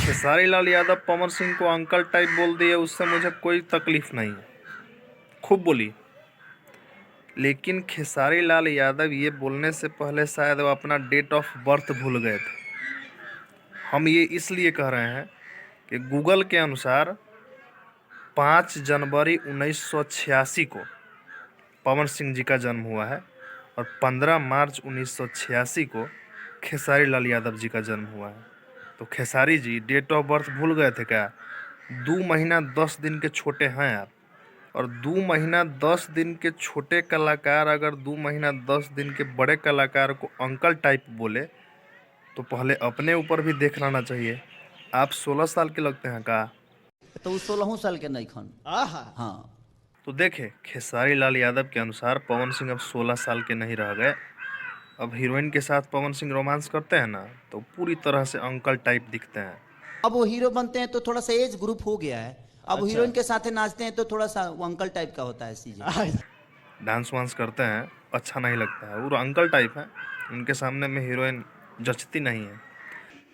खेसारी लाल यादव पवन सिंह को uncle type बोल दिए, उससे मुझे कोई तकलीफ नहीं है, खूब बोली। लेकिन खेसारी लाल यादव ये बोलने से पहले शायद वो अपना डेट ऑफ बर्थ भूल गए थे। हम ये इसलिए कह रहे हैं कि गूगल के अनुसार 5 जनवरी 1986 को पवन सिंह जी का जन्म हुआ है और 15 मार्च 1986 को खेसारी लाल यादव जी का जन्म हुआ है। तो Khesari ji date of birth भूल गए थे क्या? 2 महीना 10 दिन के छोटे हैं आप, और 2 महीना 10 दिन के छोटे कलाकार अगर 2 महीना 10 दिन के बड़े कलाकार को अंकल टाइप बोले तो पहले अपने ऊपर भी देख लेना चाहिए। आप 16 साल के लगते हैं का? तो 16 साल के नहीं खन। हाँ, तो देखे खेसारी लाल यादव के अनुसार पवन सिंह अब 16 साल के नहीं रह गए। अब हीरोइन के साथ पवन सिंह रोमांस करते हैं ना तो पूरी तरह से अंकल टाइप दिखते हैं। अब वो हीरो बनते हैं तो थोड़ा सा एज ग्रुप हो गया है। अब हीरोइन के साथ नाचते हैं तो थोड़ा सा वो अंकल टाइप का होता है चीजें। डांस वांस करते हैं, अच्छा नहीं लगता है, वो अंकल टाइप है, उनके सामने में हीरोइन जचती नहीं है।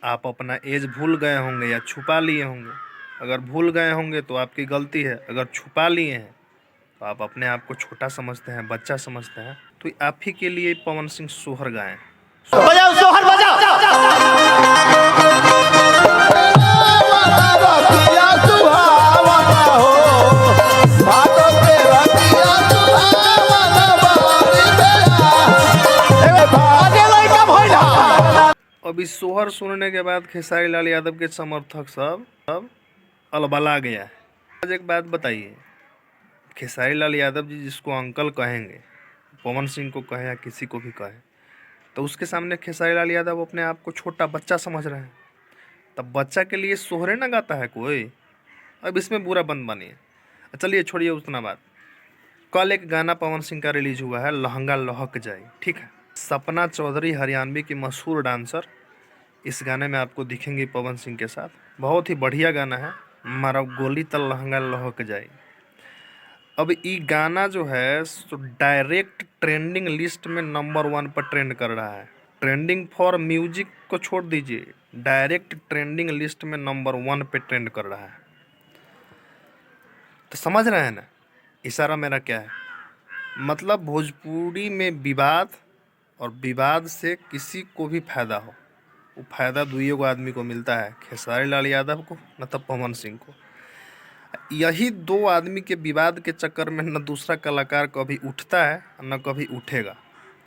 आप अपना एज भूल गए होंगे या छुपा लिए होंगे। अगर भूल गए होंगे तो आपकी गलती है, अगर छुपा लिए हैं तो आप अपने आप को छोटा समझते हैं, बच्चा समझते हैं। तो आप ही के लिए पवन सिंह सोहर गाएं। बजाओ सोहर अब इस सोहर सुनने के बाद खेसारी लाल यादव के समर्थक सब अलबला गया है। आज एक बात बताइए, खेसारी लाल यादव जी जिसको अंकल कहेंगे, पवन सिंह को कहे या किसी को भी कहे, तो उसके सामने खेसारी लाल यादव अपने आप को छोटा बच्चा समझ रहे हैं। तब बच्चा के लिए सोहरे ना गाता है कोई? अब इसमें बुरा बंद बनिए। चलिए छोड़िए उतना बात। कल एक गाना पवन सिंह का रिलीज हुआ है, लहंगा लहक जाए, ठीक है। सपना चौधरी हरियाणवी की मशहूर डांसर इस गाने में आपको दिखेंगी पवन सिंह के साथ। बहुत ही बढ़िया गाना है, मारा गोली तल लहंगा लहक जाए। अब ये गाना जो है तो डायरेक्ट ट्रेंडिंग लिस्ट में नंबर 1 पर ट्रेंड कर रहा है। ट्रेंडिंग फॉर म्यूजिक को छोड़ दीजिए, डायरेक्ट ट्रेंडिंग लिस्ट में नंबर 1 पे ट्रेंड कर रहा है। तो समझ रहे हैं ना इशारा मेरा क्या है? मतलब भोजपुरी में विवाद, और विवाद से किसी को भी फायदा हो, वो फायदा दुइयों को आदमी को मिलता है, खेसारी लाल यादव को न तो पवन सिंह को। यही 2 आदमी के विवाद के चक्कर में न दूसरा कलाकार कभी उठता है न कभी उठेगा।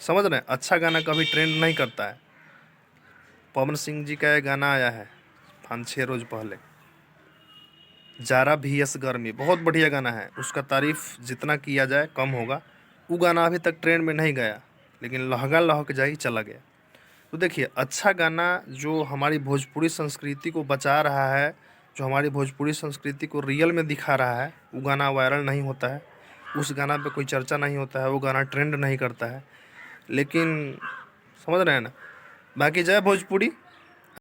समझ रहे हैं? अच्छा गाना कभी ट्रेंड नहीं करता है। पवन सिंह जी का एक गाना आया है 5-6 रोज पहले, जारा भीएस गर्मी, बहुत बढ़िया गाना है, उसका तारीफ जितना किया जाए कम होगा। वो गाना अभी तक ट्रेंड में नहीं गया, लेकिन लहंगा लहक जाई चला गया। तो देखिए, अच्छा गाना जो हमारी भोजपुरी संस्कृति को बचा रहा है, जो हमारी भोजपुरी संस्कृति को रियल में दिखा रहा है, वो गाना वायरल नहीं होता है, उस गाना पे कोई चर्चा नहीं होता है, वो गाना ट्रेंड नहीं करता है। लेकिन समझ रहे हैं ना? बाकी जय भोजपुरी।